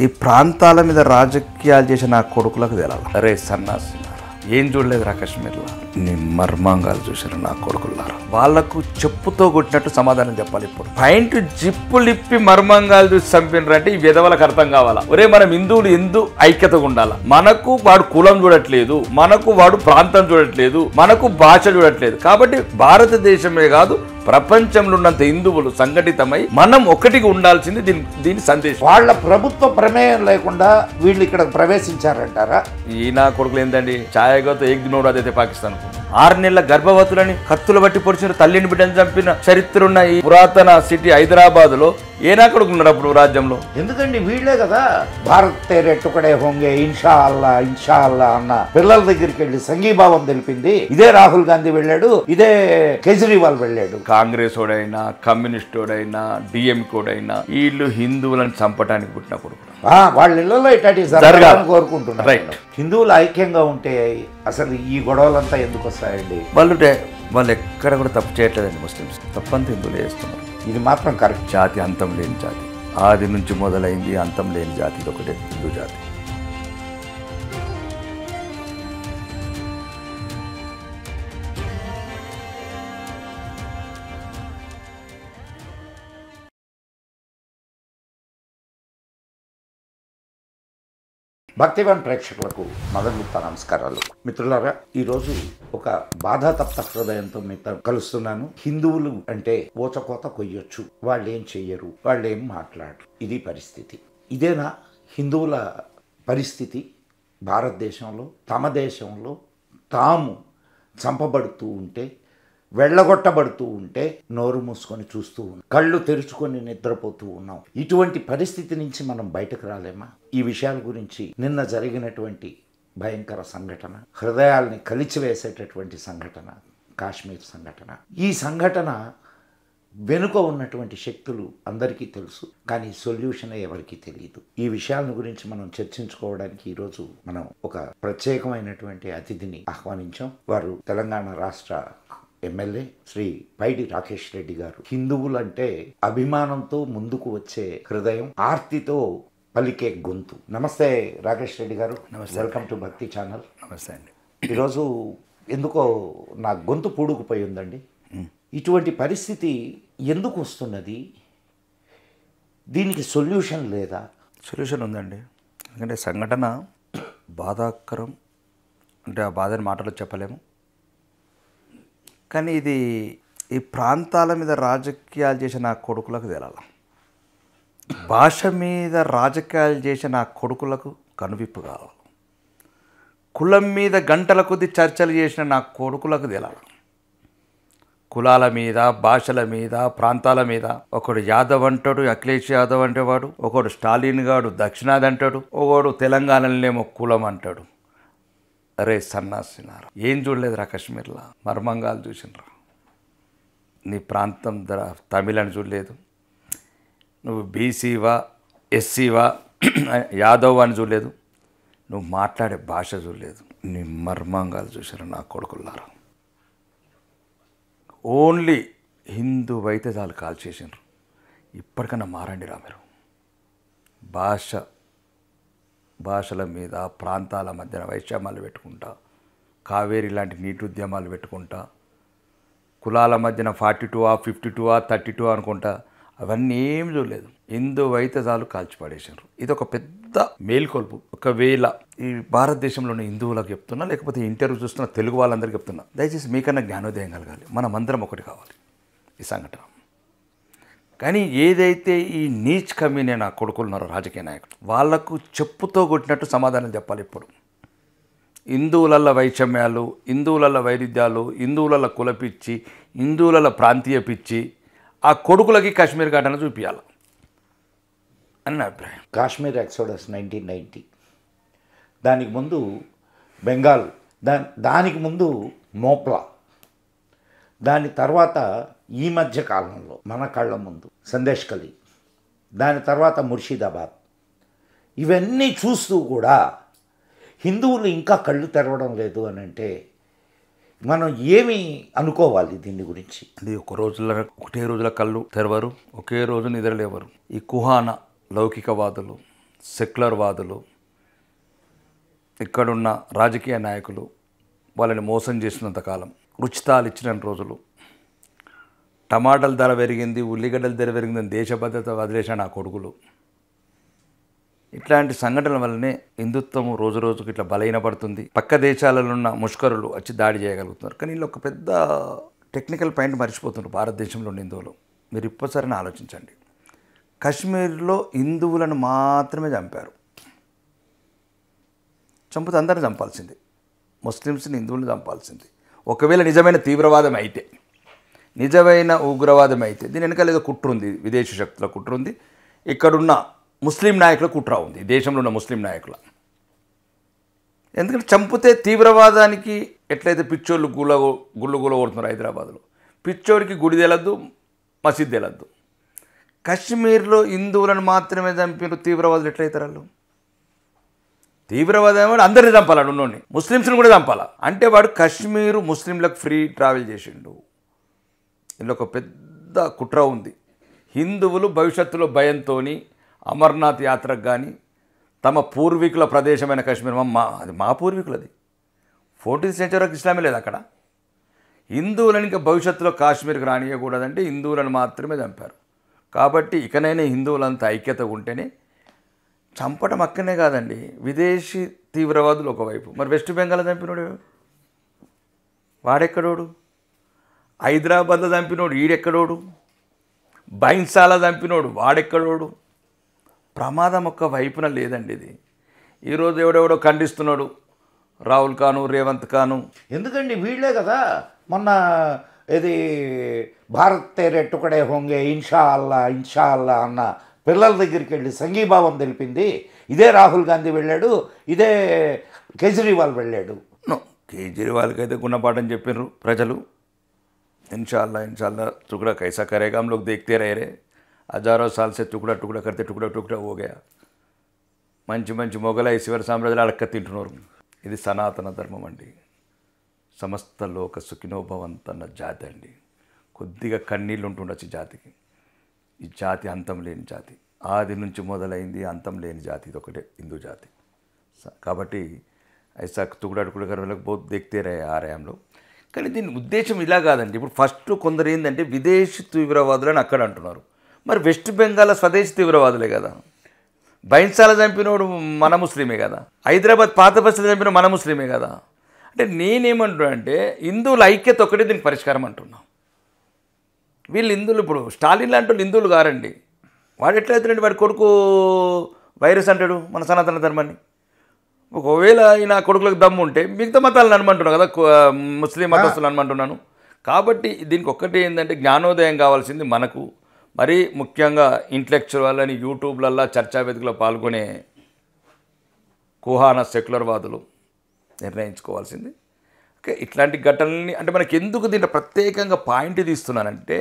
ఈ ప్రాంతాల మీద రాజకీయాలు చేసిన నా కొడుకులకు తెలాలి. అరే సన్నాసి ఏం చూడలేదురా కాశ్మీర్లో, నీ మర్మాంగాలు చూసారు నా కొడుకులారా. వాళ్లకు చెప్పుతో కొట్టినట్టు సమాధానం చెప్పాలి. ఇప్పుడు పాయింట్ జిప్పులిప్పి మర్మాంగాలు చూసి చంపినరంటే ఈ విధవలకు అర్థం కావాలా? ఒరే మనం హిందువులు ఎందు ఐక్యతగా ఉండాలా? మనకు వాడు కులం చూడట్లేదు, మనకు వాడు ప్రాంతం చూడట్లేదు, మనకు భాష చూడట్లేదు. కాబట్టి భారతదేశమే కాదు ప్రపంచంలో ఉన్నంత హిందువులు సంఘటితమై మనం ఒకటిగా ఉండాల్సింది దీని సందేశం. వాళ్ళ ప్రభుత్వ ప్రమేయం లేకుండా వీళ్ళు ఇక్కడ ప్రవేశించారంటారా? ఈ నా కొడుకులు ఏంటండి ఛాయగాతో ఏక్ దినోడు అదైతే పాకిస్తాన్ 6 నెలల గర్భవతులని కత్తులు బట్టి పొడిచిన తల్లిని బిడ్డని చంపిన చరిత్ర ఉన్న ఈ పురాతన సిటీ హైదరాబాద్ లో ఏనా కొడుకున్నారు అప్పుడు రాజ్యంలో? ఎందుకండి వీళ్లే కదా భారత్ తేరే టుకడే హోంగే ఇన్షా అల్లా అన్న పిల్లల దగ్గరికి వెళ్ళి సంఘీభావం తెలిపింది. ఇదే రాహుల్ గాంధీ వెళ్ళాడు, ఇదే కేజ్రీవాల్ వెళ్ళాడు. కాంగ్రెస్ ఓడైనా కమ్యూనిస్ట్ ఓడైనా డిఎంకోడైనా వీళ్ళు హిందువులను చంపడానికి పుట్టిన కొడుకు. వాళ్ళ ఇళ్లలో ఇట్లాంటి జరగాలని కోరుకుంటున్నారు. రైట్. హిందువులు ఐక్యంగా ఉంటే అసలు ఈ గొడవలంతా ఎందుకు వస్తాయండి? వాళ్ళు ఎక్కడ కూడా తప్పు చేయట్లేదండి. ముస్లిమ్స్ తప్పంతా హిందువులు చేస్తున్నారు. ఇది మాత్రం కరెక్ట్. జాతి అంతం లేని జాతి, ఆది నుంచి మొదలైంది అంతం లేని జాతి, ఇది ఒకటే హిందూ జాతి. భక్తివన్ ప్రేక్షకులకు మొదలుగుప్త నమస్కారాలు. మిత్రులారా, ఈరోజు ఒక బాధాతప్త హృదయంతో మీతో కలుస్తున్నాను. హిందువులు అంటే ఊచకోత కొయ్యొచ్చు, వాళ్ళు ఏం చెయ్యరు, వాళ్ళు ఏం మాట్లాడరు, ఇది పరిస్థితి. ఇదేనా హిందువుల పరిస్థితి? భారతదేశంలో తమ దేశంలో తాము చంపబడుతూ ఉంటే, వెళ్ళగొట్టబడుతూ ఉంటే నోరు మూసుకొని చూస్తూ ఉన్నాం, కళ్ళు తెరుచుకొని నిద్రపోతూ ఉన్నాం. ఇటువంటి పరిస్థితి నుంచి మనం బయటకు రాలేమా? ఈ విషయాల గురించి నిన్న జరిగినటువంటి భయంకర సంఘటన, హృదయాల్ని కలిచివేసేటటువంటి సంఘటన, కాశ్మీర్ సంఘటన. ఈ సంఘటన వెనుక ఉన్నటువంటి శక్తులు అందరికీ తెలుసు, కానీ సొల్యూషన్ ఎవరికీ తెలియదు. ఈ విషయాల గురించి మనం చర్చించుకోవడానికి ఈరోజు మనం ఒక ప్రత్యేకమైనటువంటి అతిథిని ఆహ్వానించాం. వారు తెలంగాణ రాష్ట్ర ఎమ్మెల్యే శ్రీ పైడి రాకేష్ రెడ్డి గారు. హిందువులంటే అభిమానంతో ముందుకు వచ్చే హృదయం, ఆర్తితో పలికే గొంతు. నమస్తే రాకేష్ రెడ్డి గారు. వెల్కమ్ టు భక్తి ఛానల్. నమస్తే అండి. ఈరోజు ఎందుకో నా గొంతు పూడుకుపోయి ఉందండి. ఇటువంటి పరిస్థితి ఎందుకు వస్తున్నది? దీనికి సొల్యూషన్ లేదా? సొల్యూషన్ ఉందండి. ఎందుకంటే సంఘటన బాధాకరం, అంటే ఆ బాధని మాటలో చెప్పలేము. కానీ ఇది ఈ ప్రాంతాల మీద రాజకీయాలు చేసిన నా కొడుకులకు తెలాలి. భాష మీద రాజకీయాలు చేసిన నా కొడుకులకు కనువిప్పు కావాలి. కులం మీద గంటల కొద్ది చర్చలు చేసిన నా కొడుకులకు తెలాలి. కులాల మీద, భాషల మీద, ప్రాంతాల మీద ఒకడు యాదవ్ అంటాడు, అఖిలేష్ యాదవ్ అంటేవాడు, ఒకడు స్టాలిన్ గాడు దక్షిణాది అంటాడు, ఒకడు తెలంగాణలోనేమో కులం అంటాడు. అరే సన్నాసినారా, ఏం చూడలేదురా కాశ్మీర్లో, మర్మంగాలు చూసినరా. నీ ప్రాంతం తమిళని చూడలేదు, నువ్వు బీసీవా ఎస్సీవా యాదవ్ అని చూడలేదు, నువ్వు మాట్లాడే భాష చూడలేదు, నీ మర్మంగాలు చూసారు నా కొడుకులారా. ఓన్లీ హిందూ అయితే చాలు కాల్ చేసినారు. ఇప్పటికన్నా మారండి రా మీరు. భాషల మీద, ప్రాంతాల మధ్యన వైషమ్యాలు పెట్టుకుంటా, కావేరీ లాంటి నీటి ఉద్యమాలు పెట్టుకుంటా, కులాల మధ్యన 42 52 32 అనుకుంటా, అవన్నీ ఏం చూడలేదు. హిందూ అయితే చాలు కాల్చి పడేసారు. ఇది ఒక పెద్ద మేల్కొల్పు. ఒకవేళ ఈ భారతదేశంలోని హిందువులకు చెప్తున్నా, లేకపోతే ఇంటర్వ్యూ చూస్తున్న తెలుగు వాళ్ళందరికీ చెప్తున్నా, దయచేసి మీకన్నా జ్ఞానోదయం కలగాలి. మనమందరం ఒకటి కావాలి ఈ సంఘటన. కానీ ఏదైతే ఈ నీచ్ కమీనే నా కొడుకులు ఉన్నారో రాజకీయ నాయకులు, వాళ్లకు చెప్పుతో కొట్టినట్టు సమాధానం చెప్పాలి. ఇప్పుడు హిందువుల వైషమ్యాలు, హిందువుల వైరుధ్యాలు, హిందువుల కులపిచ్చి, హిందువుల ప్రాంతీయ పిచ్చి ఆ కొడుకులకి కాశ్మీర్ ఘటన చూపించాలి అని నా అభిప్రాయం. కాశ్మీర్ ఎక్సోడస్ 1990, దానికి ముందు బెంగాల్, దానికి ముందు మోప్లా, దాని తర్వాత ఈ మధ్య కాలంలో మన కళ్ళ ముందు సందేశ్కలి, దాని తర్వాత ముర్షిదాబాద్. ఇవన్నీ చూస్తూ కూడా హిందువులు ఇంకా కళ్ళు తెరవడం లేదు అని అంటే మనం ఏమి అనుకోవాలి దీని గురించి? అది ఒకటే రోజుల కళ్ళు తెరవరు, ఒకే రోజు నిద్రలేవరు. ఈ కుహాన లౌకికవాదులు, సెక్యులర్వాదులు, ఇక్కడున్న రాజకీయ నాయకులు వాళ్ళని మోసం చేసినంతకాలం, ఉచితాలు ఇచ్చిన రోజులు, టమాటాల ధర పెరిగింది, ఉల్లిగడ్డల ధర పెరిగిందని దేశ భద్రత వదిలేసిన నా కొడుకులు, ఇట్లాంటి సంఘటనల వల్లనే హిందుత్వం రోజు రోజుకి ఇట్లా బలహీనపడుతుంది. పక్క దేశాలలో ఉన్న ముష్కరులు వచ్చి దాడి చేయగలుగుతున్నారు. కానీ వీళ్ళు ఒక పెద్ద టెక్నికల్ పాయింట్ మర్చిపోతున్నారు. భారతదేశంలో ఉన్న హిందువులు మీరు ఇప్పటిసరిని ఆలోచించండి. కశ్మీర్లో హిందువులను మాత్రమే చంపారు. చంపితే అందరిని చంపాల్సింది, ముస్లిమ్స్ని హిందువులను చంపాల్సింది. ఒకవేళ నిజమైన తీవ్రవాదం అయితే, నిజమైన ఉగ్రవాదం అయితే దీని వెనకాల ఏదో కుట్ర ఉంది, విదేశీ శక్తుల కుట్ర ఉంది, ఇక్కడున్న ముస్లిం నాయకుల కుట్ర ఉంది, దేశంలో ఉన్న ముస్లిం నాయకుల. ఎందుకంటే చంపితే తీవ్రవాదానికి ఎట్లయితే పిచ్చోళ్ళు గుళ్ళు కొడుతున్నారు హైదరాబాద్లో, పిచ్చోడికి గుడి తెలద్దు, మసీద్ తెలద్దు. కశ్మీర్లో హిందువులను మాత్రమే చంపిన తీవ్రవాదులు ఎట్లయితారు వాళ్ళు? తీవ్రవాదం వాడు అందరినీ చంపాలి, ఉన్నోడిని, ముస్లిమ్స్ని కూడా చంపాలా అంటే వాడు కశ్మీరు ముస్లింలకు ఫ్రీ ట్రావెల్ చేసిండు. ఇందులో ఒక పెద్ద కుట్ర ఉంది. హిందువులు భవిష్యత్తులో భయంతో అమర్నాథ్ యాత్రకు కానీ తమ పూర్వీకుల ప్రదేశమైన కశ్మీర్, అది మా పూర్వీకులది, 14th century వరకు ఇస్లామే లేదు అక్కడ. హిందువులను ఇంకా భవిష్యత్తులో కాశ్మీర్కి రానియకూడదంటే హిందువులను మాత్రమే చంపారు. కాబట్టి ఇకనైనా హిందువులంతా ఐక్యత ఉంటేనే. చంపడం అక్కడనే కాదండి, విదేశీ తీవ్రవాదులు ఒకవైపు, మరి వెస్ట్ బెంగాల్ చంపినోడు వాడెక్కడోడు, హైదరాబాద్లో చంపినోడు ఈడెక్కడోడు, బైన్సాల చంపినోడు వాడెక్కడోడు. ప్రమాదం ఒక్క వైపున లేదండి. ఇది ఈరోజు ఎవడెవడో ఖండిస్తున్నాడు, రాహుల్ ఖాను, రేవంత్ ఖాను. ఎందుకండి వీళ్ళే కదా మొన్న ఇది భారత్ తేరే టుకడే హోంగే ఇన్షా అల్లా అన్న పిల్లల దగ్గరికి వెళ్ళి సంఘీభావం తెలిపింది. ఇదే రాహుల్ గాంధీ వెళ్ళాడు, ఇదే కేజ్రీవాల్ వెళ్ళాడు. కేజ్రీవాల్కి అయితే గుణపాఠం చెప్పినారు ప్రజలు. इंशा अल्लाह टुकड़ा कैसा करेगा हम लोग देखते रह रहे, हज़ारों साल से टुकड़ा टुकड़ा करते टुकड़ा टुकड़ा हो गया. మంచి మంచి మొఘల ఈశ్వర సామ్రాజ్యాలు అడక్క తింటున్నారు. ఇది సనాతన ధర్మం అండి. సమస్త లోక సుఖినోభవంతన్న జాతి అండి. కొద్దిగా కన్నీళ్ళు ఉంటుండొచ్చు జాతికి. ఈ జాతి అంతం లేని జాతి, ఆది నుంచి మొదలైంది అంతం లేని జాతి, ఇది ఒకటే హిందూ జాతి. కాబట్టి ఐసా తుగుడా టుకుడా కర్రలకు బోత్ దేక్తే రే ఆలయంలో. కానీ దీని ఉద్దేశం ఇలా కాదండి. ఇప్పుడు ఫస్ట్ కొందరు ఏంటంటే విదేశీ తీవ్రవాదులు అని అక్కడ అంటున్నారు. మరి వెస్ట్ బెంగాల్ స్వదేశీ తీవ్రవాదులే కదా. బైన్సాల చంపినోడు మన ముస్లిమే కదా, హైదరాబాద్ పాత బస్తీలో చంపిన మన ముస్లిమే కదా. అంటే నేనేమంటున్నా అంటే హిందువుల ఐక్యత ఒకటే దీనికి పరిష్కారం అంటున్నా. వీళ్ళు హిందువులు, ఇప్పుడు స్టాలిన్ లాంటి వాళ్ళు హిందువులు కారండి. వాడు ఎట్లయితే వాడి కొడుకు వైరస్ అంటాడు మన సనాతన ధర్మాన్ని. ఒకవేళ ఈయన కొడుకులకు దమ్ము ఉంటే మిగతా మతాలను అనమంటున్నాను కదా, ముస్లిం మతస్థులు అనమంటున్నాను. కాబట్టి దీనికి ఒక్కటే ఏంటంటే జ్ఞానోదయం కావాల్సింది మనకు, మరీ ముఖ్యంగా ఇంటలెక్చువల్ అని యూట్యూబ్లల్లో చర్చా వేదికలో పాల్గొనే కుహాన సెక్యులర్వాదులు నిర్ణయించుకోవాల్సింది. ఓకే, ఇట్లాంటి ఘటనల్ని అంటే మనకి ఎందుకు దీంట్లో ప్రత్యేకంగా పాయింట్ తీస్తున్నానంటే,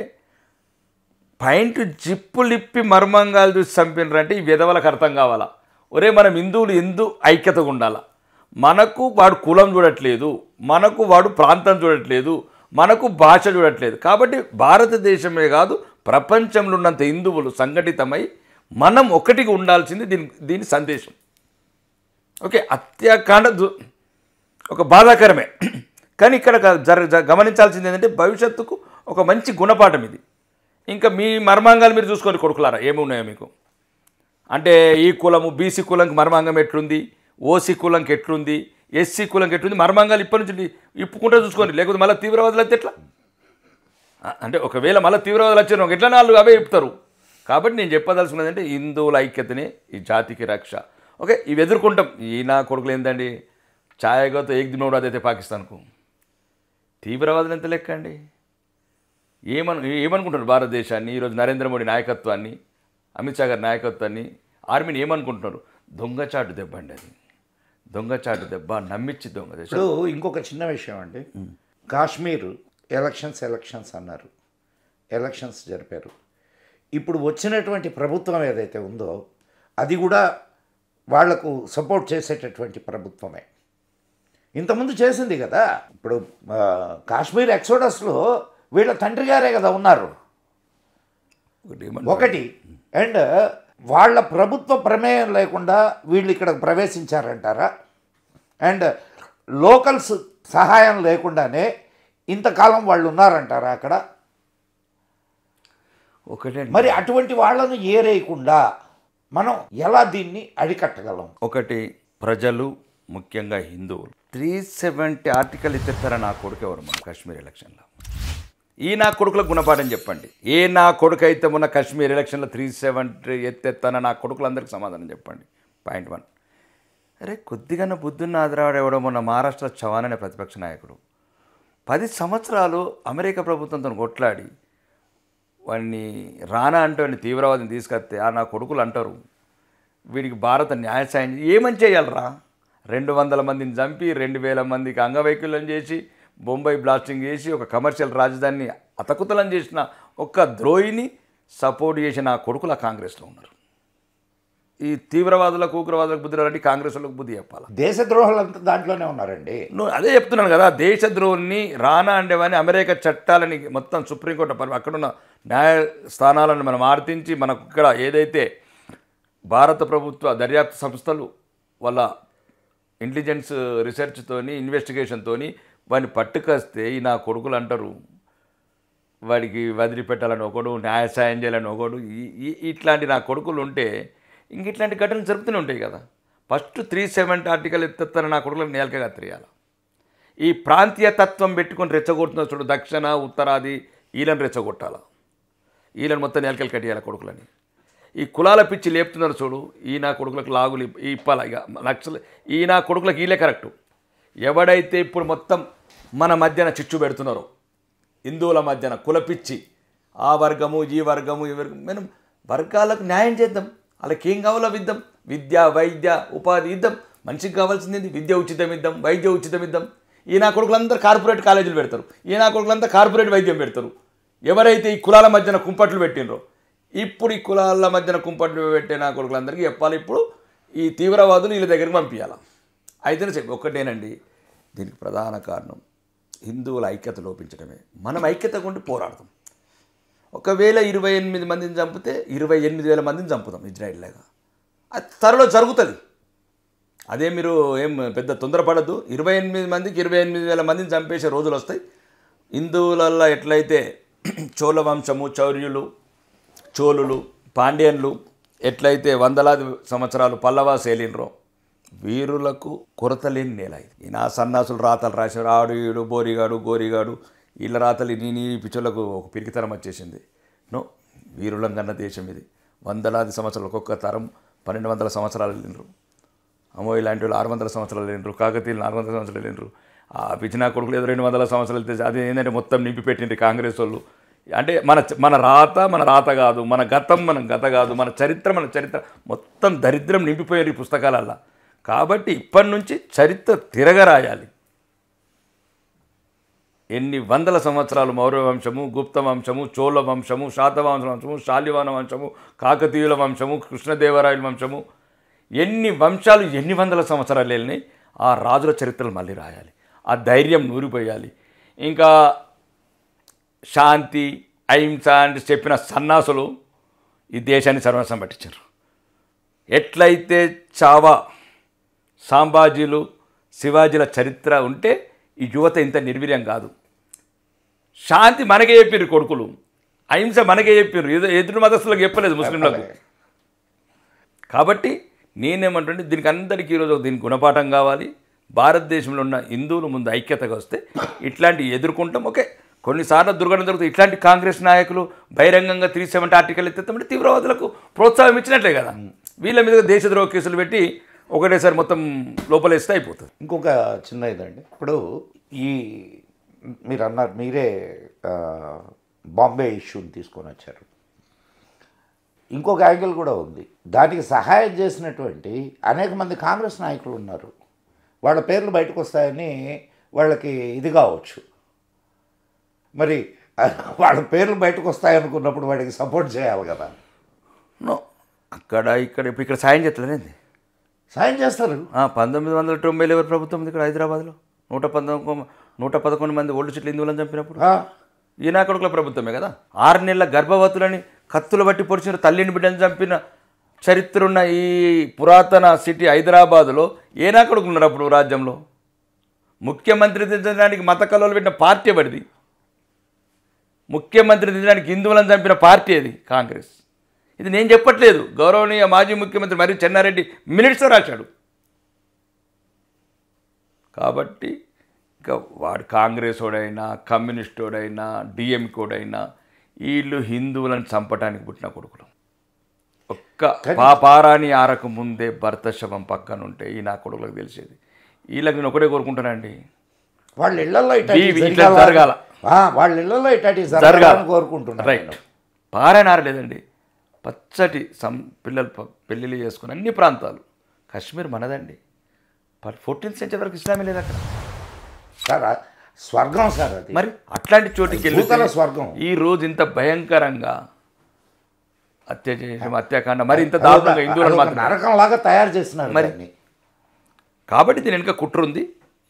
పాయింట్ జిప్పులిప్పి మర్మంగాలు చూసి చంపినరంటే ఈ విధవలకు అర్థం కావాలా. ఒరే మనం హిందువులు ఎందుకు ఐక్యతగా ఉండాలా. మనకు వాడు కులం చూడట్లేదు, మనకు వాడు ప్రాంతం చూడట్లేదు, మనకు భాష చూడట్లేదు. కాబట్టి భారతదేశమే కాదు ప్రపంచంలో ఉన్నంత హిందువులు సంఘటితమై మనం ఒకటిగా ఉండాల్సింది దీని సందేశం. ఓకే, హత్యాకాండ ఒక బాధాకరమే, కానీ ఇక్కడ గమనించాల్సింది ఏంటంటే భవిష్యత్తుకు ఒక మంచి గుణపాఠం ఇది. ఇంకా మీ మర్మాంగాలు మీరు చూసుకొని కొడుకులారా ఏమి ఉన్నాయో మీకు. అంటే ఈ కులము బీసీ కులంకి మర్మాంగం ఎట్లుంది, ఓసీ కులంకి ఎట్లుంది, ఎస్సీ కులంకి ఎట్లుంది, మర్మాంగాలు ఇప్పటి నుంచి ఇప్పుకుంటే చూసుకోండి. లేకపోతే మళ్ళీ తీవ్రవాదులు అయితే ఎట్లా, అంటే ఒకవేళ మళ్ళీ తీవ్రవాదులు వచ్చారు ఎట్లా వాళ్ళు అవే చెప్తారు. కాబట్టి నేను చెప్పదలుచుకున్నది అంటే హిందువుల ఐక్యతనే ఈ జాతికి రక్ష. ఓకే, ఇవి ఎదుర్కొంటాం. ఈయన కొడుకులు ఏంటండి ఛాయగాతో ఏకదినోడైతే పాకిస్తాన్కు తీవ్రవాదులు ఎంత లెక్క అండి. ఏమనుకుంటున్నారు భారతదేశాన్ని, ఈరోజు నరేంద్ర మోడీ నాయకత్వాన్ని, అమిత్ షా గారి నాయకత్వాన్ని, ఆర్మీని ఏమనుకుంటున్నారు? దొంగచాటు దెబ్బ అండి అది, దొంగచాటు దెబ్బ, నమ్మించి దొంగ. ఇప్పుడు ఇంకొక చిన్న విషయం అండి, కాశ్మీర్ ఎలక్షన్స్ అన్నారు, ఎలక్షన్స్ జరిపారు. ఇప్పుడు వచ్చినటువంటి ప్రభుత్వం ఏదైతే ఉందో అది కూడా వాళ్లకు సపోర్ట్ చేసేటటువంటి ప్రభుత్వమే. ఇంతకుముందు చేసింది కదా. ఇప్పుడు కాశ్మీర్ ఎక్సోడస్లో వీళ్ళ తండ్రి గారే కదా ఉన్నారు ఒకటి. అండ్ వాళ్ళ ప్రభుత్వ ప్రమేయం లేకుండా వీళ్ళు ఇక్కడ ప్రవేశించారంటారా? అండ్ లోకల్స్ సహాయం లేకుండానే ఇంతకాలం వాళ్ళు ఉన్నారంటారా అక్కడ? ఒకటే మరి అటువంటి వాళ్ళను ఏరేయకుండా మనం ఎలా దీన్ని అరికట్టగలం? ఒకటి, ప్రజలు ముఖ్యంగా హిందువులు 370 ఆర్టికల్ ఎత్తేస్తారా నా కొడుకు ఎవరు మన కాశ్మీర్ ఎలక్షన్లో? ఈ నా కొడుకులకు గుణపాఠం చెప్పండి. ఏ నా కొడుకు అయితే మొన్న కాశ్మీర్ ఎలక్షన్లో 370 ఎత్తేస్తాన నా కొడుకులందరికీ సమాధానం చెప్పండి. పాయింట్ 1. అరే కొద్దిగా బుద్ధున్న ఆదరాడు ఎవడో మొన్న మహారాష్ట్ర చవాన్ అనే ప్రతిపక్ష నాయకుడు 10 సంవత్సరాలు అమెరికా ప్రభుత్వంతో కొట్లాడి వాడిని రానా అంటే వాడిని తీవ్రవాదిని తీసుకొస్తే నా కొడుకులు అంటారు వీడికి భారత న్యాయ సాయం ఏమని చేయాలరా? 200 మందిని చంపి 2000 మందికి అంగవైకల్యం చేసి బొంబాయి బ్లాస్టింగ్ చేసి ఒక కమర్షియల్ రాజధానిని అతకుతలం చేసిన ఒక్క ద్రోహిని సపోర్ట్ చేసిన కొడుకుల కాంగ్రెస్లో ఉన్నారు. ఈ తీవ్రవాదులకు ఉగ్రవాదులకు బుద్ధి రాలంటే కాంగ్రెస్ వాళ్ళకి బుద్ధి చెప్పాలి. దేశద్రోహులంతా దాంట్లోనే ఉన్నారండి. అదే చెప్తున్నాను కదా, దేశద్రోహిని రానా అండేవాని అమెరికా చట్టాలని మొత్తం సుప్రీంకోర్టు అక్కడున్న న్యాయస్థానాలను మనం ఆర్తించి మనకు ఇక్కడ ఏదైతే భారత ప్రభుత్వ దర్యాప్తు సంస్థలు వాళ్ళ ఇంటెలిజెన్స్ రీసెర్చ్తోని ఇన్వెస్టిగేషన్తోని వాడిని పట్టుకొస్తే ఈ నా కొడుకులు అంటారు వాడికి వదిలిపెట్టాలని ఒకడు, న్యాయ సాయం చేయాలని ఒకడు. ఇట్లాంటి నా కొడుకులు ఉంటే ఇంక ఇట్లాంటి ఘటనలు జరుగుతూనే ఉంటాయి కదా. ఫస్ట్ 370 ఆర్టికల్ ఎత్తుతారు నా కొడుకులకు నేలకగా తిరగాలి. ఈ ప్రాంతీయ తత్వం పెట్టుకొని రెచ్చగొడుతున్న చూడు, దక్షిణ ఉత్తరాది వీళ్ళని రెచ్చగొట్టాలి, వీళ్ళని మొత్తం నేలకలు కట్టేయాలి కొడుకులని. ఈ కులాల పిచ్చి లేపుతున్నారు చూడు, ఈ నా కొడుకులకు లాగులు ఇప్పాలి. ఇక లక్షలు ఈ నా కొడుకులకు వీళ్ళే కరెక్టు. ఎవడైతే ఇప్పుడు మొత్తం మన మధ్యన చిచ్చు పెడుతున్నారో హిందువుల మధ్యన కులపిచ్చి ఆ వర్గము ఈ వర్గము ఈ వర్గం, మనం వర్గాలకు న్యాయం చేద్దాం. వాళ్ళకి ఏం కావాలో ఇద్దాం. విద్య వైద్య ఉపాధి ఇద్దాం. మనిషికి కావాల్సింది విద్య ఉచితం ఇద్దాం, వైద్య ఉచితం ఇద్దాం. ఈ నా కొడుకులందరూ కార్పొరేట్ కాలేజీలు పెడతారు, ఈ నా కొడుకులంతా కార్పొరేట్ వైద్యం పెడతారు. ఎవరైతే ఈ కులాల మధ్యన కుంపట్లు పెట్టినరో ఇప్పుడు ఈ కులాల మధ్యన కుంపట్లు పెట్టే నా కొడుకులందరికీ చెప్పాలి, ఇప్పుడు ఈ తీవ్రవాదులు వీళ్ళ దగ్గరికి పంపించాలి. అయితేనే చెప్పి ఒక్కటేనండి, దీనికి ప్రధాన కారణం హిందువుల ఐక్యత లోపించడమే. మనం ఐక్యత కొండి పోరాడతాం. ఒకవేళ 28 మందిని చంపితే 28,000 మందిని చంపుతాం ఇజ్రాయిల్ లాగా. అది త్వరలో జరుగుతుంది. అదే మీరు ఏం పెద్ద తొందరపడద్దు. 28 మందికి 28,000 మందిని చంపేసే రోజులు వస్తాయి. హిందువులల్లో ఎట్లయితే చోళ వంశము, చౌర్యులు, చోళులు, పాండ్యన్లు ఎట్లయితే వందలాది సంవత్సరాలు పల్లవాస్ ఏలినరో వీరులకు కొరత లేని నేల ఇది. ఈ నా సన్నాసులు రాతలు రాశారు, ఆడు ఈడు బోరిగాడు గోరిగాడు వీళ్ళ రాతలు నీ పిచ్చోళ్ళకు ఒక పిరికితనం వచ్చేసింది. వీరులం కన్న దేశం ఇది. వందలాది సంవత్సరాలు, ఒక్కొక్క తరం 1200 సంవత్సరాలు వెళ్ళినరు. అమ్మో ఇలాంటి వాళ్ళు 600 సంవత్సరాలు వెళ్ళినరు. కాకతీయులు 400 సంవత్సరాలు వెళ్ళినరు. ఆ పిచ్చినా కొడుకులు ఏదో 200 సంవత్సరాలు వెళ్తే అది ఏంటంటే మొత్తం నింపి పెట్టిండ్రు కాంగ్రెస్ వాళ్ళు. అంటే మన రాత కాదు, మన గతం గత కాదు, మన చరిత్ర మొత్తం దరిద్రం నింపిపోయారు ఈ పుస్తకాలల్లో. కాబట్టి ఇప్పటి నుంచి చరిత్ర తిరగరాయాలి. ఎన్ని వందల సంవత్సరాలు మౌర్య వంశము, గుప్త వంశము, చోళ వంశము, శాతవాహన వంశము, శాలివాహన వంశము, కాకతీయుల వంశము, కృష్ణదేవరాయల వంశము, ఎన్ని వంశాలు ఎన్ని వందల సంవత్సరాలు వెళ్ళినాయి. ఆ రాజుల చరిత్రలు మళ్ళీ రాయాలి. ఆ ధైర్యం నూరిపోయాలి. ఇంకా శాంతి అహింస అని చెప్పిన సన్నాసులు ఈ దేశాన్ని సర్వనాశనం పట్టించారు. ఎట్లయితే చావా సాంబాజీలు శివాజీల చరిత్ర ఉంటే ఈ యువత ఇంత నిర్వీర్యం కాదు. శాంతి మనకే చెప్పారు కొడుకులు, అహింస మనకే చెప్పారు, ఎదురు మతస్థులకు చెప్పలేదు ముస్లింలకు. కాబట్టి నేనేమంటుంటే దీనికి అందరికీ ఈరోజు దీనికి గుణపాఠం కావాలి. భారతదేశంలో ఉన్న హిందువులు ముందు ఐక్యతగా వస్తే ఇట్లాంటివి ఎదుర్కొంటాం. ఓకే, కొన్నిసార్లు దుర్ఘటన జరుగుతుంది. ఇట్లాంటి కాంగ్రెస్ నాయకులు బహిరంగంగా 370 ఆర్టికల్ ఎత్తేస్తామంటే తీవ్రవాదులకు ప్రోత్సాహం ఇచ్చినట్లే కదా. వీళ్ళ మీద దేశద్రోహ కేసులు పెట్టి ఒకటేసారి మొత్తం లోపలేస్తే అయిపోతుంది. ఇంకొక చిన్న ఇదండి, ఇప్పుడు ఈ మీరు అన్నారు, మీరే బాంబే ఇష్యూని తీసుకొని వచ్చారు. ఇంకొక యాంగిల్ కూడా ఉంది. దానికి సహాయం చేసినటువంటి అనేక మంది కాంగ్రెస్ నాయకులు ఉన్నారు. వాళ్ళ పేర్లు బయటకు వస్తాయని వాళ్ళకి ఇది కావచ్చు. మరి వాళ్ళ పేర్లు బయటకు వస్తాయనుకున్నప్పుడు వాడికి సపోర్ట్ చేయాలి కదా. అక్కడ ఇక్కడ సాయం చేస్తలేదండి. సాయం చేస్తారు. 1990 ఎవరు ప్రభుత్వం ఉంది ఇక్కడ హైదరాబాద్లో? 111 మంది ఓల్డ్ సిట్లు హిందువులను చంపినప్పుడు ఈయన కొడుకుల ప్రభుత్వమే కదా. 6 నెలల గర్భవతులని కత్తులు బట్టి పొడిచిన తల్లిని బిడ్డను చంపిన చరిత్ర ఉన్న ఈ పురాతన సిటీ హైదరాబాదులో ఏ నాయకుడు ఉన్నారు అప్పుడు రాజ్యంలో? ముఖ్యమంత్రి దించడానికి మత కలవలు పెట్టిన పార్టీ పడిది. ముఖ్యమంత్రి దించడానికి హిందువులను చంపిన పార్టీ అది కాంగ్రెస్. ఇది నేను చెప్పట్లేదు, గౌరవనీయ మాజీ ముఖ్యమంత్రి మరియు చెన్నారెడ్డి మినిట్స్లో రాశాడు. కాబట్టి ఇంకా వాడు కాంగ్రెస్ వాడైనా కమ్యూనిస్ట్ వాడైనా డిఎంకోడైనా వీళ్ళు హిందువులను చంపడానికి పుట్టిన కొడుకులు. ఒక్క పాపారాని ఆరకు ముందే భర్త శవం పక్కన ఉంటే ఈ నా కొడుకులకు తెలిసేది. వీళ్ళకి నేను ఒకటే కోరుకుంటానండి, వాళ్ళ ఇళ్లలో ఇట్లా జరగాల, వాళ్ళ ఇళ్లలో ఇట్లాంటి జరగాలని కోరుకుంటున్నారు. రైట్. పారాయణ ఆరలేదండి, పచ్చటి పిల్లలు పెళ్ళిళ్ళు చేసుకుని అన్ని ప్రాంతాలు. కాశ్మీర్ మనదండి, 14th సెంచరీ వరకు ఇస్లామే లేదు అక్కడ. సార్ స్వర్గం సార్ అది. మరి అట్లాంటి చోటికి వెళ్ళి స్వర్గం ఈ రోజు ఇంత భయంకరంగా హత్య చేసిన హత్యాకాండ, మరి ఇంత దారుణంగా హిందువులను మాత్రం నరకంలాగా తయారు చేస్తున్నారు మరి. కాబట్టి దీని వెనుక కుట్ర ఉంది.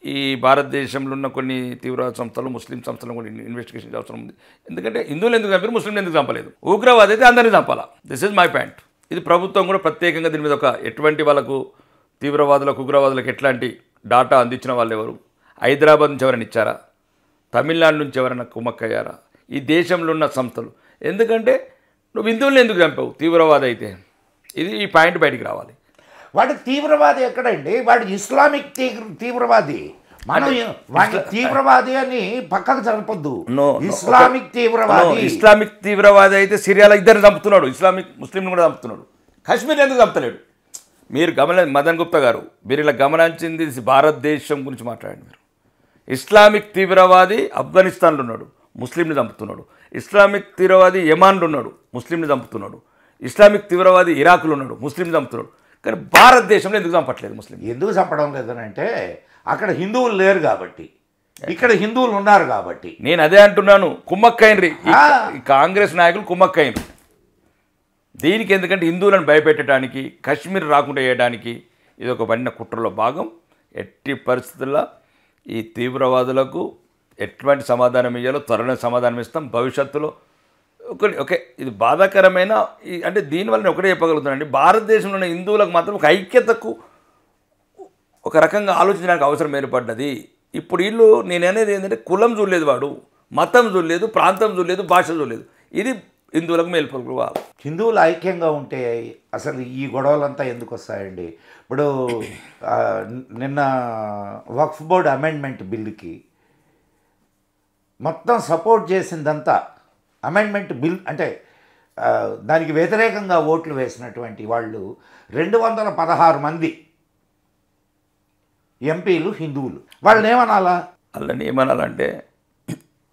ఈ భారతదేశంలో ఉన్న కొన్ని తీవ్రవాద సంస్థలు, ముస్లిం సంస్థలు కూడా ఇన్వెస్టిగేషన్ అవసరం ఉంది. ఎందుకంటే హిందువులు ఎందుకు చంపారు, ముస్లింలు ఎందుకు చంపలేదు? ఉగ్రవాది అయితే అందరినీ చంపాలా. This is my point. ఇది ప్రభుత్వం కూడా ప్రత్యేకంగా దీని మీద ఒక ఎటువంటి వాళ్ళకు తీవ్రవాదులకు ఉగ్రవాదులకు ఎట్లాంటి డాటా అందించిన వాళ్ళు ఎవరు, హైదరాబాద్ నుంచి ఎవరైనా ఇచ్చారా, తమిళనాడు నుంచి ఎవరైనా కుమ్మక్కయ్యారా, ఈ దేశంలో ఉన్న సంస్థలు. ఎందుకంటే నువ్వు హిందువులను ఎందుకు చంపావు తీవ్రవాది అయితే? ఇది ఈ పాయింట్ బయటికి రావాలి. వాడు తీవ్రవాది ఎక్కడండి? వాడు ఇస్లామిక్ తీవ్రవాది. మనం వాడి తీవ్రవాది అని పక్కకు జరపొద్దు. ఇస్లామిక్ తీవ్రవాది. ఇస్లామిక్ తీవ్రవాది అయితే సిరియాలో ఇద్దరిని చంపుతున్నాడు, ఇస్లామిక్ ముస్లింని కూడా చంపుతున్నాడు. కాశ్మీర్ ఎందుకు చంపుతలేడు? మీరు మదన్ గుప్తా గారు, మీరు ఇలా గమనించింది భారతదేశం గురించి మాట్లాడండి. మీరు ఇస్లామిక్ తీవ్రవాది ఆఫ్ఘనిస్తాన్లో ఉన్నాడు, ముస్లింని చంపుతున్నాడు. ఇస్లామిక్ తీవ్రవాది యమాన్లో ఉన్నాడు, ముస్లింని చంపుతున్నాడు. ఇస్లామిక్ తీవ్రవాది ఇరాకులో ఉన్నాడు, ముస్లింని చంపుతున్నాడు. కానీ భారతదేశంలో ఎందుకు చంపట్లేదు ముస్లిం? ఎందుకు చంపడం లేదనంటే అక్కడ హిందువులు లేరు కాబట్టి, ఇక్కడ హిందువులు ఉన్నారు కాబట్టి. నేను అదే అంటున్నాను, కుమ్మక్కైనరి ఈ కాంగ్రెస్ నాయకులు కుమ్మక్కైనరు దీనికి. ఎందుకంటే హిందువులను భయపెట్టడానికి, కాశ్మీర్ రాకుండా చేయడానికి ఇది ఒక పడిన కుట్రలో భాగం. ఎట్టి పరిస్థితుల్లో ఈ తీవ్రవాదులకు ఎటువంటి సమాధానం ఇవ్వాలో త్వరలో సమాధానం ఇస్తాం భవిష్యత్తులో. ఓకే, ఇది బాధాకరమైన అంటే దీనివల్ల నేను ఒకటే చెప్పగలుగుతానండి, భారతదేశంలో ఉన్న హిందువులకు మాత్రం ఒక ఐక్యతకు ఒక రకంగా ఆలోచించడానికి అవసరం ఏర్పడ్డది. ఇప్పుడు వీళ్ళు నేను అనేది ఏంటంటే కులం చూడలేదు, వాడు మతం చూడలేదు, ప్రాంతం చూడలేదు, భాష చూడలేదు. ఇది హిందువులకు మేల్కొల్పాలి. హిందువులు ఐక్యంగా ఉంటే అసలు ఈ గొడవలంతా ఎందుకు వస్తాయండి? ఇప్పుడు నిన్న వక్ఫ్ బోర్డు అమెండ్మెంట్ బిల్లుకి మొత్తం సపోర్ట్ చేసిందంతా అమెండ్మెంట్ బిల్ అంటే దానికి వ్యతిరేకంగా ఓట్లు వేసినటువంటి వాళ్ళు 216 మంది ఎంపీలు హిందువులు. వాళ్ళని ఏమనాలా? వాళ్ళని ఏమనాలంటే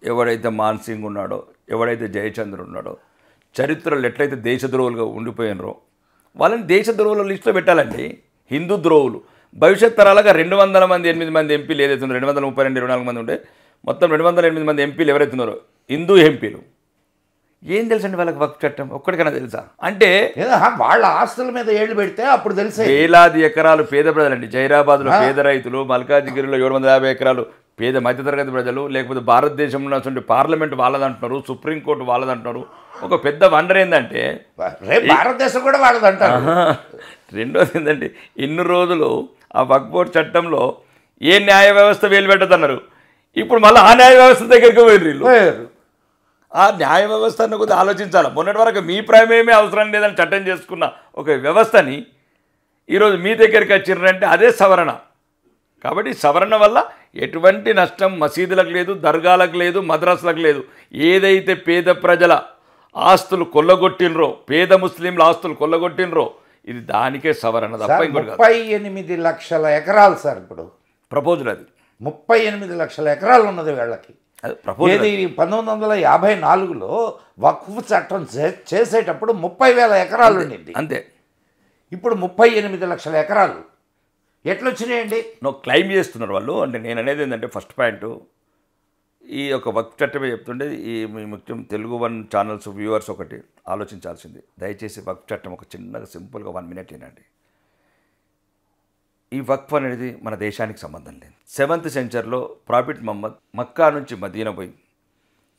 ఎవడైతే మాన్సింగ్ ఉన్నాడో, ఎవడైతే జయచంద్ర ఉన్నాడో, చరిత్రలో ఎట్లయితే దేశద్రోహులుగా ఉండిపోయినరో వాళ్ళని దేశద్రోహుల లిస్టులో పెట్టాలండి. హిందూ ద్రోహులు భవిష్యత్ తరాలుగా 200 మంది 8 మంది ఎంపీలు ఏదైతే ఉన్నారో, 232 24 మంది ఉంటే మొత్తం 208 మంది ఎంపీలు ఎవరైతే ఉన్నారో హిందూ ఎంపీలు. ఏం తెలుసండి వాళ్ళకి వక్ఫ్ చట్టం ఒక్కడికైనా తెలుసా? అంటే వాళ్ళ ఆస్తుల మీద ఏళ్ళు పెడితే అప్పుడు తెలిసే. వేలాది ఎకరాలు పేద ప్రజలండి. జైరాబాద్లో పేద రైతులు, మల్కాజిగిరిలో 750 ఎకరాలు పేద మధ్యతరగతి ప్రజలు, లేకపోతే భారతదేశంలో ఉన్నటువంటి పార్లమెంట్ వాళ్ళదంటున్నారు, సుప్రీంకోర్టు వాళ్ళదంటున్నారు. ఒక పెద్ద వండర్ ఏంటంటే భారతదేశం కూడా వాళ్ళదంటారు. రెండోది ఏంటంటే ఇన్ని రోజులు ఆ వక్ఫ్ బోర్డు చట్టంలో ఏ న్యాయ వ్యవస్థ వేలు పెట్టదన్నారు, ఇప్పుడు మళ్ళీ ఆ న్యాయ వ్యవస్థ దగ్గరికి పోయారు. ఆ న్యాయ వ్యవస్థను కొద్దిగా ఆలోచించాలి. మొన్నటి వరకు మీ ప్రమేయమే అవసరం లేదని చట్టం చేసుకున్న ఒక వ్యవస్థని ఈరోజు మీ దగ్గరికి వచ్చిర్రంటే అదే సవరణ. కాబట్టి సవరణ వల్ల ఎటువంటి నష్టం మసీదులకు లేదు, దర్గాలకు లేదు, మద్రసాలకు లేదు. ఏదైతే పేద ప్రజల ఆస్తులు కొల్లగొట్టినరో, పేద ముస్లింల ఆస్తులు కొల్లగొట్టినరో, ఇది దానికే సవరణ తప్ప ఇంకోటి కాదు. 38 లక్షల ఎకరాలు సార్ ఇప్పుడు ప్రపోజల్. అది 38 లక్షల ఎకరాలు ఉన్నది వీళ్ళకి. ఏది 1954లో వక్ఫ్ చట్టం చేసేటప్పుడు 30,000 ఎకరాలు ఉండింది అంతే. ఇప్పుడు 38 లక్షల ఎకరాలు ఎట్లొచ్చినాయండి? నువ్వు క్లెయిమ్ చేస్తున్నారు వాళ్ళు. అంటే నేను అనేది ఏంటంటే ఫస్ట్ పాయింట్, ఈ యొక్క వక్ఫ్ చట్టమే చెప్తుండే ఈ ముఖ్యం తెలుగు 1 ఛానల్స్ వ్యూవర్స్ ఒకటి ఆలోచించాల్సింది. దయచేసి వక్ఫ్ చట్టం ఒక చిన్నగా సింపుల్గా 1 మినిట్ ఏనండి. ఈ వక్ఫ్ అనేది మన దేశానికి సంబంధం లేదు. 7th సెంచరీలో ప్రాఫిట్ మహమ్మద్ మక్కా నుంచి మదీనా పోయి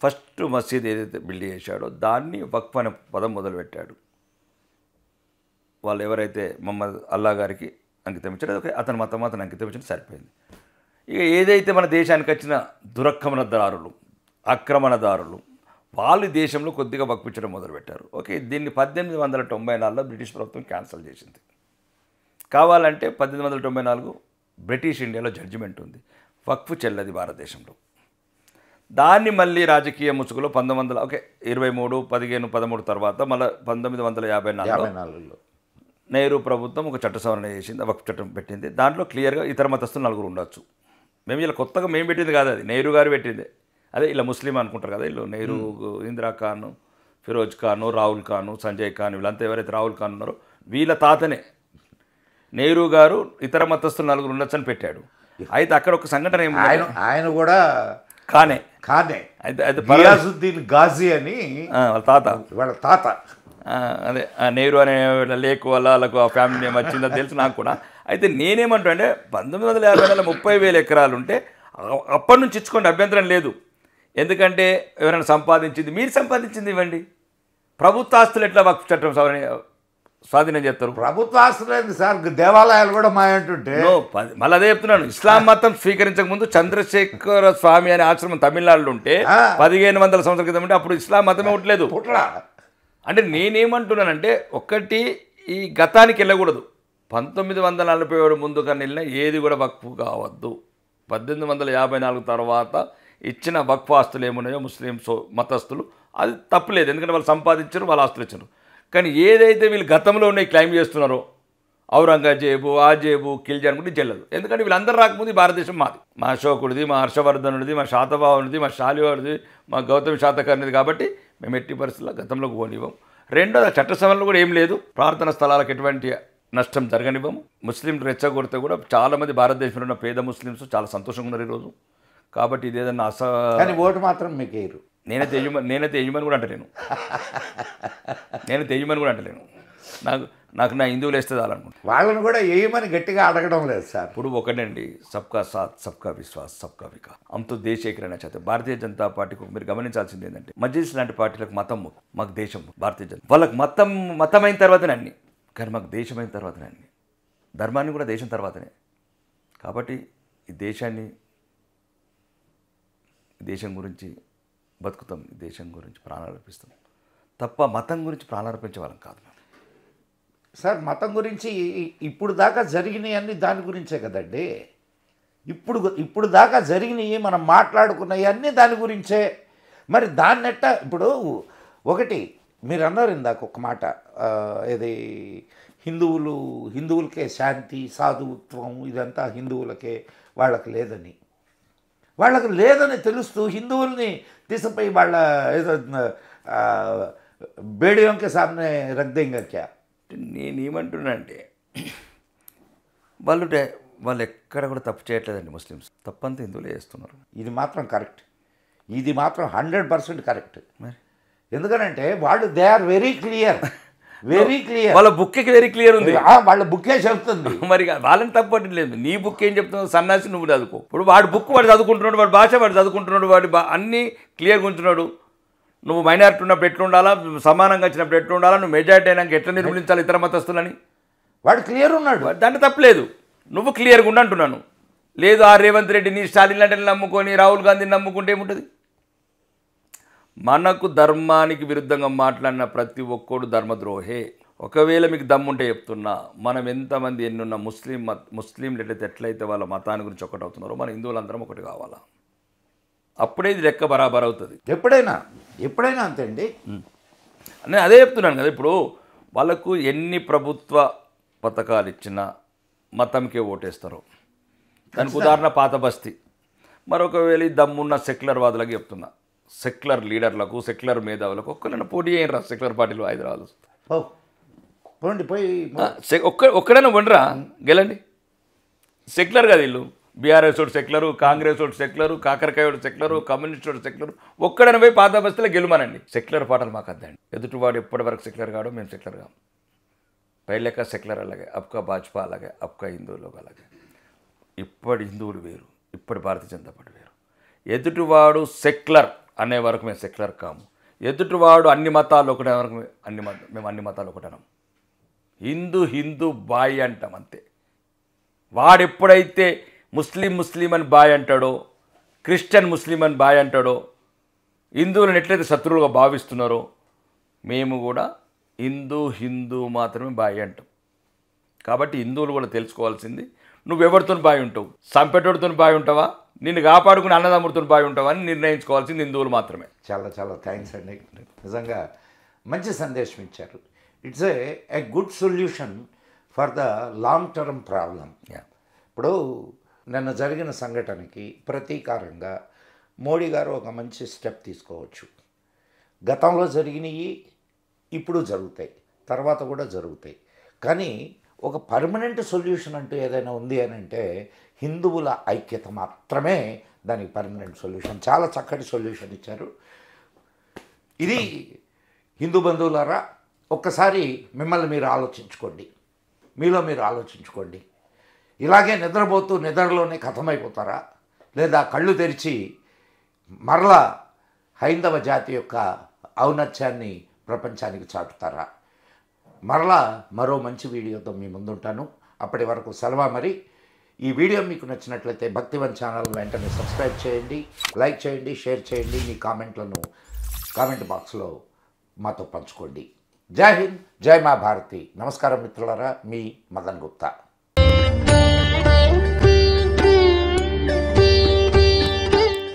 ఫస్ట్ మసీద్ ఏదైతే బిల్డ్ చేశాడో దాన్ని వక్ఫ్ అనే పదం మొదలుపెట్టాడు. వాళ్ళు ఎవరైతే మహమ్మద్ అల్లా గారికి అంకితం ఇచ్చారో ఓకే, అతని మతం అతను అంకితం ఇచ్చిన సరిపోయింది. ఇక ఏదైతే మన దేశానికి వచ్చిన దురక్రమణదారులు, ఆక్రమణదారులు, వాళ్ళు దేశంలో కొద్దిగా వక్పించడం మొదలుపెట్టారు. ఓకే, దీన్ని 1894లో బ్రిటిష్ ప్రభుత్వం క్యాన్సిల్ చేసింది. కావాలంటే 1894 బ్రిటిష్ ఇండియాలో జడ్జిమెంట్ ఉంది, వక్ఫ్ చెల్లది భారతదేశంలో. దాన్ని మళ్ళీ రాజకీయ ముసుగులో 23, 15, 13 తర్వాత మళ్ళీ 1954లో నెహ్రూ ప్రభుత్వం ఒక చట్ట సవరణ చేసింది, వక్ఫ్ చట్టం పెట్టింది. దాంట్లో క్లియర్గా ఇతర మతస్థులు 4 ఉండొచ్చు. మేము ఇలా కొత్తగా మేము పెట్టింది కాదు, అది నెహ్రూ గారు పెట్టింది. అదే ఇలా ముస్లిం అనుకుంటారు కదా, వీళ్ళు నెహ్రూ, ఇందిరా ఖాన్, ఫిరోజ్ ఖాన్, రాహుల్ ఖాన్, సంజయ్ ఖాన్, వీళ్ళంతా ఎవరైతే రాహుల్ ఖాన్ ఉన్నారో వీళ్ళ తాతనే నెహ్రూ గారు ఇతర మతస్థులు 4 ఉండొచ్చు అని పెట్టాడు. అయితే అక్కడ ఒక సంఘటన ఏం, ఆయన కూడా ఖానే అయితే గియాసుద్దీన్ గాజీ అని వాళ్ళ తాత అదే నెహ్రూ అనే లేక్ వల్ల వాళ్ళకు ఆ ఫ్యామిలీ నేమ్ వచ్చిందో తెలుసు నాకు కూడా. అయితే నేనేమంటా అంటే 1950లో 30,000 ఎకరాలు ఉంటే అప్పటి నుంచి ఇచ్చుకోండి, అభ్యంతరం లేదు. ఎందుకంటే ఎవరైనా సంపాదించింది, మీరు సంపాదించింది ఇవ్వండి. ప్రభుత్వ ఆస్తులు ఎట్లా వక్ఫ్ చట్టం స్వాధీనం చేస్తారు? ప్రభుత్వ ఆస్తులు సార్, దేవాలయాలు కూడా మాయంటుంటే. మళ్ళీ అదే చెప్తున్నాను, ఇస్లాం మతం స్వీకరించక ముందు చంద్రశేఖర స్వామి అనే ఆశ్రమం తమిళనాడులో ఉంటే 1500 సంవత్సరాల క్రితం ఉంటే అప్పుడు ఇస్లాం మతమే ఉండలేదు. అంటే నేనేమంటున్నానంటే ఒకటి, ఈ గతానికి వెళ్ళకూడదు. 1947 ముందు కన్నా వెళ్ళినా ఏది కూడా వక్ఫ్ కావద్దు. 1854 తర్వాత ఇచ్చిన వక్ఫ్ ఆస్తులు ఏమున్నాయో ముస్లిం మతస్థులు అది తప్పులేదు, ఎందుకంటే వాళ్ళు సంపాదించారు, వాళ్ళు ఆస్తులు ఇచ్చారు. కానీ ఏదైతే వీళ్ళు గతంలో ఉన్నాయి క్లైమ్ చేస్తున్నారో ఔరంగజేబు, ఆజేబు, ఖిల్జీ అనుకుంటే చెల్లదు. ఎందుకంటే వీళ్ళందరూ రాకముందు భారతదేశం మాది, మా అశోకుడిది, మా హర్షవర్ధనుడిది, మా శాతవాహనుడిది, మా శాలివాడిది, మా గౌతమి శాతకర్ణిది. కాబట్టి మేము ఎట్టి పరిస్థితుల్లో గతంలోకి పోనివ్వం. రెండోది, చట్ట సవరణలు కూడా ఏం లేదు, ప్రార్థన స్థలాలకు ఎటువంటి నష్టం జరగనివ్వము. ముస్లింలు రెచ్చగొడితే కూడా చాలామంది భారతదేశంలో ఉన్న పేద ముస్లిమ్స్ చాలా సంతోషంగా ఉన్నారు ఈరోజు. కాబట్టి ఇది ఏదన్నా కానీ ఓటు మాత్రం మీకు వేయరు. నేనైతే యజమాని కూడా అంటలేను, నాకు నా హిందువులు వేస్తే చాలనుకుంటా. వాళ్ళని కూడా వేయమని గట్టిగా అడగడం లేదు సార్. ఇప్పుడు ఒకటండి, సబ్కా సాత్, సబ్కా విశ్వాస్, సబ్కా వికాస్, అంతో దేశ ఏకీకరణ చేత. భారతీయ జనతా పార్టీకి మీరు గమనించాల్సింది ఏంటంటే, మజ్లిస్ లాంటి పార్టీలకు మతం మాకు దేశం. భారతీయ జనతా వాళ్ళకి మతమైన తర్వాతనే అన్ని, కానీ మాకు దేశమైన తర్వాతనే అన్ని, ధర్మాన్ని కూడా దేశం తర్వాతనే. కాబట్టి ఈ దేశం గురించి బతుకుతాం, ఈ దేశం గురించి ప్రాణాలు అర్పిస్తాం తప్ప మతం గురించి ప్రాణాలు అర్పించే వాళ్ళం కాదు సార్. మతం గురించి ఇప్పుడు దాకా జరిగినవన్నీ దాని గురించే కదండి. ఇప్పుడు దాకా జరిగినవి మనం మాట్లాడుకున్నవి అన్నీ దాని గురించే. మరి దాన్నెట్ట ఇప్పుడు ఒకటి మీరు అన్నారు ఇందాక ఒక మాట, ఇది హిందువులకే శాంతి, సాధుత్వం ఇదంతా హిందువులకే, వాళ్ళకి లేదని తెలుస్తూ హిందువుల్ని తీసుకుపోయి వాళ్ళ ఏదో బేడియోంకే సామనే రగ్దేంగా క్యా. నేనేమంటున్నా అంటే, వాళ్ళు ఎక్కడ కూడా తప్పు చేయట్లేదండి. ముస్లిమ్స్ తప్పంతా హిందువులే చేస్తున్నారు. ఇది మాత్రం కరెక్ట్, ఇది మాత్రం 100% కరెక్ట్. మరి ఎందుకనంటే వాళ్ళు దే ఆర్ వెరీ క్లియర్. వాళ్ళ బుక్కి వెరీ క్లియర్ ఉంది, వాళ్ళ బుక్కే చెప్తుంది. మరి వాళ్ళని తప్పట్లేదు. నీ బుక్ ఏం చెప్తున్నావు? సన్నాసి నువ్వు చదువుకో. ఇప్పుడు వాడి బుక్ వాడు చదువుకుంటున్నాడు, వాడి భాష వాడు చదువుకుంటున్నాడు, వాడి అన్నీ క్లియర్గా ఉంటున్నాడు. నువ్వు మైనారిటీ ఉన్నప్పుడు ఎట్లుండాలా, సమానంగా వచ్చినప్పుడు ఎట్లుండాలా, నువ్వు మెజారిటీ అయినాక ఎట్లా నిర్మూలించాలి ఇతర మతస్థులని, వాడు క్లియర్ ఉన్నాడు. దాంట్లో తప్పలేదు, నువ్వు క్లియర్గా ఉండి అంటున్నాను. లేదు ఆ రేవంత్ రెడ్డిని, స్టాలిన్ లాంటిని నమ్ముకొని రాహుల్ గాంధీని నమ్ముకుంటే ఏముంటుంది? మనకు ధర్మానికి విరుద్ధంగా మాట్లాడిన ప్రతి ఒక్కడు ధర్మద్రోహే. ఒకవేళ మీకు దమ్ముంటే చెప్తున్నా, మనం ఎంతమంది ఎన్నున్న ముస్లింలు ఎట్లయితే వాళ్ళ మతాన్ని గురించి ఒకటి అవుతున్నారో మన హిందువులందరం ఒకటి కావాలా, అప్పుడే ఇది లెక్క బరాబర్ అవుతుంది. ఎప్పుడైనా అంతే అండి. నేను అదే చెప్తున్నాను కదా. ఇప్పుడు వాళ్ళకు ఎన్ని ప్రభుత్వ పథకాలు ఇచ్చినా మతంకే ఓటేస్తారు. దానికి ఉదాహరణ పాత బస్తీ. మరొకవేళ దమ్మున్న సెక్యులర్ వాదులకు చెప్తున్నా, సెక్యులర్ లీడర్లకు, సెక్యులర్ మేధావులకు ఒక్కరైనా పోటీ అయ్యారా సెక్యులర్ పార్టీలు హైదరాబాద్? ఒక్కడైనా వండరా గెలండి. సెక్యులర్ కదా వీళ్ళు. బీఆర్ఎస్ ఒకటి సెక్యులరు, కాంగ్రెస్ ఒకటి సెక్యులరు, కాకరకాయ ఒకటి సెక్యులరు, కమ్యూనిస్ట్ ఒకటి సెక్యులరు. ఒక్కడైనా పోయి పాత బస్తీలో గెలుమనండి. సెక్యులర్ పాటలు మాకు అద్దండి. ఎదుటివాడు ఎప్పటి వరకు సెక్యులర్ కావడం మేము సెక్యులర్ కాము. पहले का सेक्युलर अलग है, अब का भाजपा अलग है, अब का हिंदू लोग अलग है. ఇప్పటి హిందువులు వేరు, ఇప్పటి భారతీయ జనతా పార్టీ వేరు. ఎదుటివాడు సెక్యులర్ అనే వరకు మేము సెక్యులర్ కాము. ఎదుటివాడు అన్ని మతాలు ఒకటే వరకు మేము అన్ని మతాలు ఒకటనం. హిందూ బాయ్ అంటాం అంతే. వాడెప్పుడైతే ముస్లిం అని బాయ్ అంటాడో, క్రిస్టియన్ ముస్లిం అని బాయ్ అంటాడో, హిందువులను ఎట్లయితే శత్రువులుగా భావిస్తున్నారో మేము కూడా హిందూ మాత్రమే బాయ్ అంటాం. కాబట్టి హిందువులు కూడా తెలుసుకోవాల్సింది, నువ్వెవరితో బాయ్ ఉంటావు, సంపెటోడితో బాయ్ ఉంటావా, నిన్ను కాపాడుకుని అన్నదమ్ముడితో బాయ్ ఉంటావా అని నిర్ణయించుకోవాల్సింది హిందువులు మాత్రమే. చాలా చాలా థ్యాంక్స్ అండి, నిజంగా మంచి సందేశం ఇచ్చారు. It's a good solution for the long term problem. ఇప్పుడు నిన్న జరిగిన సంఘటనకి ప్రతీకారంగా మోడీ గారు ఒక మంచి స్టెప్ తీసుకోవచ్చు. గతంలో జరిగినవి ఇప్పుడు జరుగుతాయి, తర్వాత కూడా జరుగుతాయి. కానీ ఒక పర్మనెంట్ సొల్యూషన్ అంటూ ఏదైనా ఉంది అని అంటే హిందువుల ఐక్యత మాత్రమే దానికి పర్మనెంట్ సొల్యూషన్. చాలా చక్కటి సొల్యూషన్ ఇచ్చారు. ఇది హిందూ బంధువులారా, ఒక్కసారి మిమ్మల్ని మీరు ఆలోచించుకోండి, మీలో మీరు ఆలోచించుకోండి. ఇలాగే నిద్రపోతూ నిద్రలోనే ఖతమైపోతారా, లేదా కళ్ళు తెరిచి మరలా హైందవ జాతి యొక్క ఔన్నత్యాన్ని ప్రపంచానికి చాటుతారా? మరలా మరో మంచి వీడియోతో మీ ముందుంటాను. అప్పటి వరకు సెలవు. మరి ఈ వీడియో మీకు నచ్చినట్లయితే భక్తివన్ ఛానల్ వెంటనే సబ్స్క్రైబ్ చేయండి, లైక్ చేయండి, షేర్ చేయండి. మీ కామెంట్లను కామెంట్ బాక్స్లో మాతో పంచుకోండి. జై హింద్, జై మా భారతి. నమస్కారం మిత్రులారా, మీ మదన్ గుప్తా.